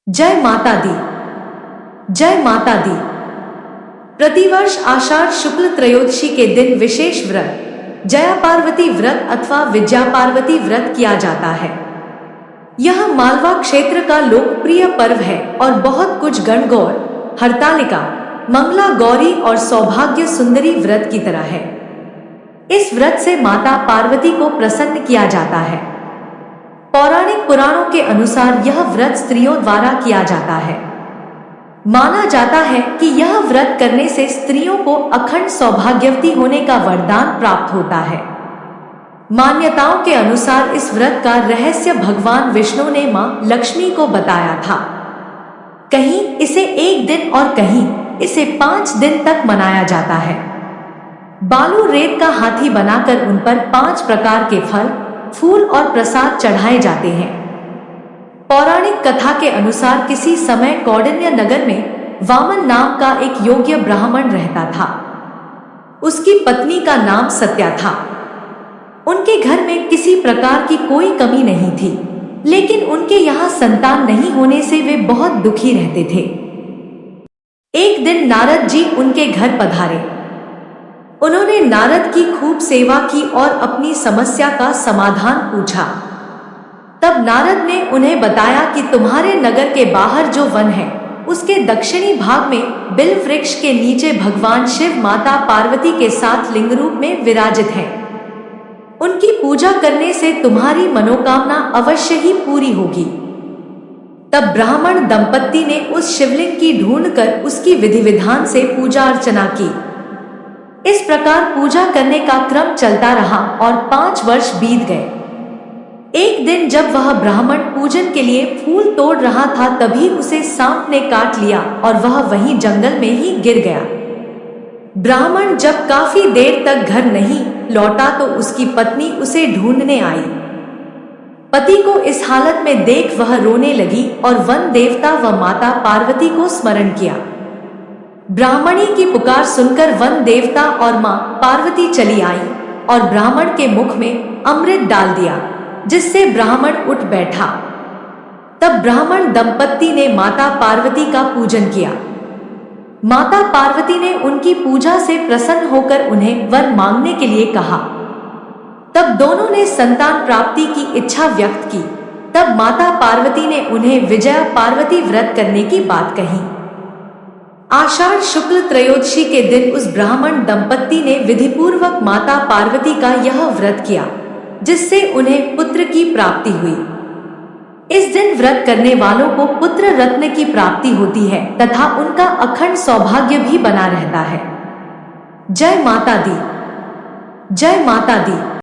जय माता दी। जय माता दी। प्रतिवर्ष आषाढ़ शुक्ल त्रयोदशी के दिन विशेष व्रत जया पार्वती व्रत अथवा विजया पार्वती व्रत किया जाता है। यह मालवा क्षेत्र का लोकप्रिय पर्व है और बहुत कुछ गणगौर, हरतालिका, मंगला गौरी और सौभाग्य सुंदरी व्रत की तरह है। इस व्रत से माता पार्वती को प्रसन्न किया जाता है। पौराणिक पुराणों के अनुसार यह व्रत स्त्रियों द्वारा किया जाता है। माना जाता है कि यह व्रत करने से स्त्रियों को अखंड सौभाग्यवती होने का वरदान प्राप्त होता है। मान्यताओं के अनुसार इस व्रत का रहस्य भगवान विष्णु ने मां लक्ष्मी को बताया था। कहीं इसे एक दिन और कहीं इसे 5 दिन तक मनाया जाता है। बालू रेत का हाथी बनाकर उन पर 5 प्रकार के फल, फूल और प्रसाद चढ़ाए जाते हैं। पौराणिक कथा के अनुसार किसी समय कौंडिन्य नगर में वामन नाम का एक योग्य ब्राह्मण रहता था। उसकी पत्नी का नाम सत्या था। उनके घर में किसी प्रकार की कोई कमी नहीं थी, लेकिन उनके यहाँ संतान नहीं होने से वे बहुत दुखी रहते थे। एक दिन नारद जी उनके घर पधारे। उन्होंने नारद की खूब सेवा की और अपनी समस्या का समाधान पूछा। तब नारद ने उन्हें बताया कि तुम्हारे नगर के बाहर जो वन है, उसके दक्षिणी भाग में बिल्व वृक्ष के नीचे भगवान शिव माता पार्वती के साथ लिंग रूप में विराजित हैं। उनकी पूजा करने से तुम्हारी मनोकामना अवश्य ही पूरी होगी। तब ब्राह्मण दंपत्ति ने उस शिवलिंग की ढूंढकर उसकी विधि विधान से पूजा अर्चना की। इस प्रकार पूजा करने का क्रम चलता रहा और 5 वर्ष बीत गए। एक दिन जब वह ब्राह्मण पूजन के लिए फूल तोड़ रहा था, तभी उसे सांप ने काट लिया और वह वहीं जंगल में ही गिर गया। ब्राह्मण जब काफी देर तक घर नहीं लौटा तो उसकी पत्नी उसे ढूंढने आई। पति को इस हालत में देख वह रोने लगी और वन देवता व माता पार्वती को स्मरण किया। ब्राह्मणी की पुकार सुनकर वन देवता और मां पार्वती चली आई और ब्राह्मण के मुख में अमृत डाल दिया, जिससे ब्राह्मण उठ बैठा। तब ब्राह्मण दंपत्ति ने माता पार्वती का पूजन किया। माता पार्वती ने उनकी पूजा से प्रसन्न होकर उन्हें वर मांगने के लिए कहा। तब दोनों ने संतान प्राप्ति की इच्छा व्यक्त की। तब माता पार्वती ने उन्हें विजया पार्वती व्रत करने की बात कही। आषाढ़ शुक्ल त्रयोदशी के दिन उस ब्राह्मण दंपत्ति ने विधिपूर्वक माता पार्वती का यह व्रत किया, जिससे उन्हें पुत्र की प्राप्ति हुई। इस दिन व्रत करने वालों को पुत्र रत्न की प्राप्ति होती है तथा उनका अखंड सौभाग्य भी बना रहता है। जय माता दी। जय माता दी।